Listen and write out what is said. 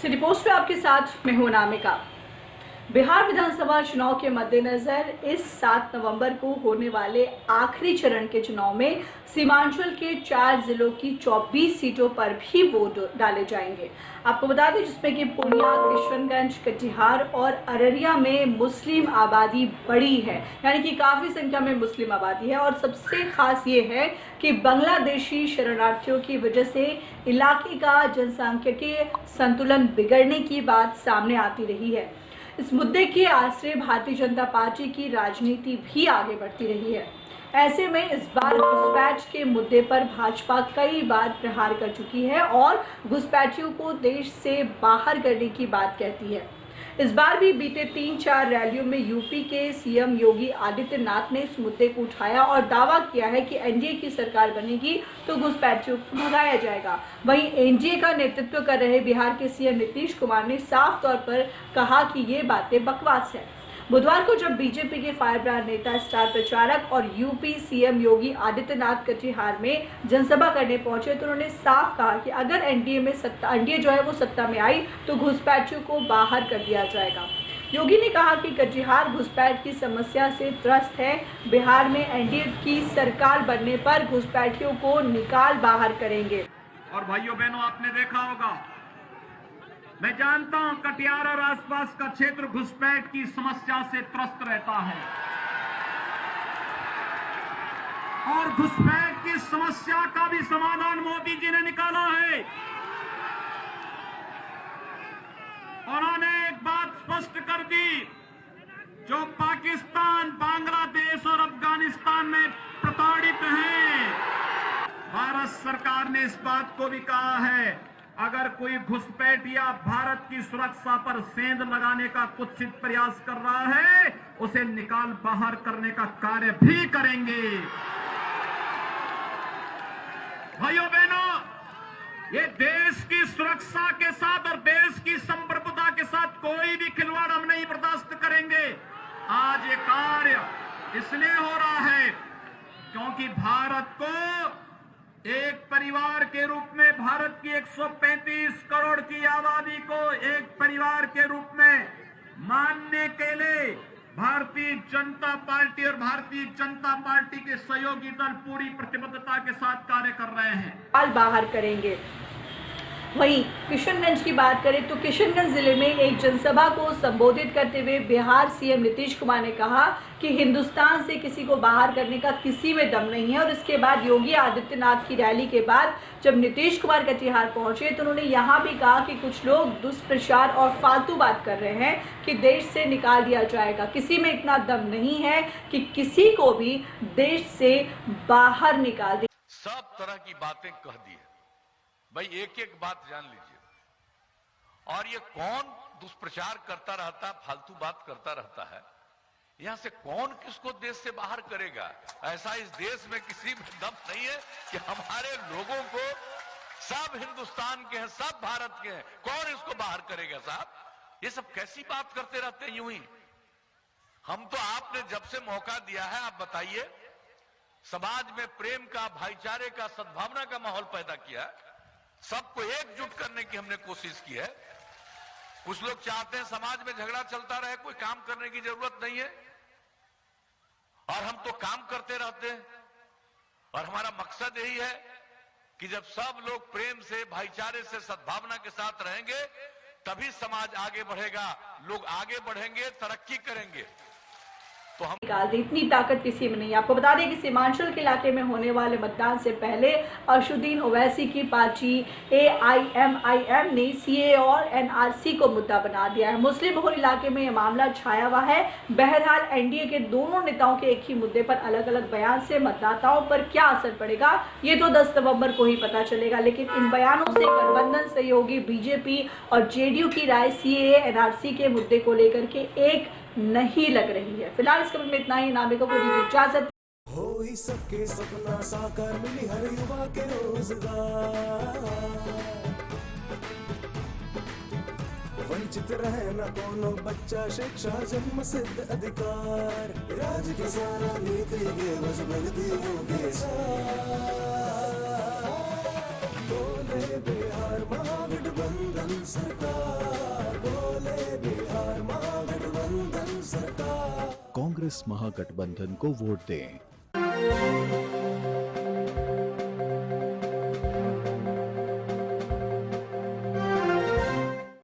City post में आपके साथ मैं हूं नामिका। बिहार विधानसभा चुनाव के मद्देनजर इस 7 नवंबर को होने वाले आखिरी चरण के चुनाव में सीमांचल के 4 जिलों की 24 सीटों पर भी वोट डाले जाएंगे। आपको बता दें जिसमें कि पूर्णिया, किशनगंज, कटिहार और अररिया में मुस्लिम आबादी बड़ी है, यानी कि काफ़ी संख्या में मुस्लिम आबादी है। और सबसे खास ये है कि बांग्लादेशी शरणार्थियों की वजह से इलाके का जनसांख्यिकीय संतुलन बिगड़ने की बात सामने आती रही है। इस मुद्दे के आश्रय भारतीय जनता पार्टी की राजनीति भी आगे बढ़ती रही है। ऐसे में इस बार घुसपैठ के मुद्दे पर भाजपा कई बार प्रहार कर चुकी है और घुसपैठियों को देश से बाहर करने की बात कहती है। इस बार भी बीते 3-4 रैलियों में यूपी के सीएम योगी आदित्यनाथ ने इस मुद्दे को उठाया और दावा किया है कि एनडीए की सरकार बनेगी तो घुसपैठियों को भगाया जाएगा। वहीं एनडीए का नेतृत्व कर रहे बिहार के सीएम नीतीश कुमार ने साफ तौर पर कहा कि ये बातें बकवास है। बुधवार को जब बीजेपी के फायर ब्रांड नेता, स्टार प्रचारक और यूपी सीएम योगी आदित्यनाथ कटिहार में जनसभा करने पहुंचे तो उन्होंने साफ कहा कि अगर एनडीए जो है वो सत्ता में आई तो घुसपैठियों को बाहर कर दिया जाएगा। योगी ने कहा कि कटिहार घुसपैठ की समस्या से त्रस्त है। बिहार में एनडीए की सरकार बनने पर घुसपैठियों को निकाल बाहर करेंगे। और भाइयों बहनों, आपने देखा होगा, मैं जानता हूं कटिहार और आसपास का क्षेत्र घुसपैठ की समस्या से त्रस्त रहता है और घुसपैठ की समस्या का भी समाधान मोदी जी ने निकाला है। उन्होंने एक बात स्पष्ट कर दी, जो पाकिस्तान, बांग्लादेश और अफगानिस्तान में प्रताड़ित हैं। भारत सरकार ने इस बात को भी कहा है, अगर कोई घुसपैठिया भारत की सुरक्षा पर सेंध लगाने का कुत्सित प्रयास कर रहा है, उसे निकाल बाहर करने का कार्य भी करेंगे। भाइयों बहनों, ये देश की सुरक्षा के साथ और देश की संप्रभुता के साथ कोई भी खिलवाड़ हम नहीं बर्दाश्त करेंगे। आज ये कार्य इसलिए हो रहा है क्योंकि भारत को एक परिवार के रूप में, भारत की 135 करोड़ की आबादी को एक परिवार के रूप में मानने के लिए भारतीय जनता पार्टी और भारतीय जनता पार्टी के सहयोगी दल पूरी प्रतिबद्धता के साथ कार्य कर रहे हैं। बाहर करेंगे। वहीं किशनगंज की बात करें तो किशनगंज जिले में एक जनसभा को संबोधित करते हुए बिहार सीएम नीतीश कुमार ने कहा कि हिंदुस्तान से किसी को बाहर करने का किसी में दम नहीं है। और इसके बाद योगी आदित्यनाथ की रैली के बाद जब नीतीश कुमार कटिहार पहुंचे तो उन्होंने यहां भी कहा कि कुछ लोग दुष्प्रचार और फालतू बात कर रहे हैं कि देश से निकाल दिया जाएगा। किसी में इतना दम नहीं है कि किसी को भी देश से बाहर निकाल दे। सब तरह की बातें कह दी है भाई, एक एक बात जान लीजिए। और ये कौन दुष्प्रचार करता रहता है, फालतू बात करता रहता है, यहां से कौन किसको देश से बाहर करेगा? ऐसा इस देश में किसी में दम नहीं है कि हमारे लोगों को, सब हिंदुस्तान के हैं, सब भारत के हैं, कौन इसको बाहर करेगा? साहब, ये सब कैसी बात करते रहते हैं यूं ही। हम तो आपने जब से मौका दिया है, आप बताइए, समाज में प्रेम का, भाईचारे का, सद्भावना का माहौल पैदा किया है, सबको एकजुट करने की हमने कोशिश की है। कुछ लोग चाहते हैं समाज में झगड़ा चलता रहे, कोई काम करने की जरूरत नहीं है, और हम तो काम करते रहते हैं। और हमारा मकसद यही है कि जब सब लोग प्रेम से, भाईचारे से, सद्भावना के साथ रहेंगे तभी समाज आगे बढ़ेगा, लोग आगे बढ़ेंगे, तरक्की करेंगे। तो हम निकाल दी, इतनी ताकत किसी में नहीं। आपको बता दें कि सीमांचल के इलाके में होने वाले मतदान से पहले असदुद्दीन ओवैसी की पार्टी AIMIM ने CAA और NRC को मुद्दा बना दिया है। मुस्लिम बहुल इलाके में यह मामला छाया हुआ है। बहरहाल एनडीए के दोनों नेताओं के एक ही मुद्दे पर अलग अलग बयान से मतदाताओं पर क्या असर पड़ेगा, ये तो 10 नवंबर को ही पता चलेगा। लेकिन इन बयानों से गठबंधन सहयोगी बीजेपी और जेडीयू की राय CAA NRC के मुद्दे को लेकर के एक नहीं लग रही है। फिलहाल इस खबर में इतना ही। नामिका को दीजिए इजाजत। हो ही सबके सपना साकार, मिली हर युवा के रोजगार, वंचित रहे न कोनो बच्चा, शिक्षा जन्म सिद्ध अधिकार, राज की सारा नीति के मजबूतियों के साथ बोले बिहार महागठबंधन सरकार। कांग्रेस महागठबंधन को वोट दें।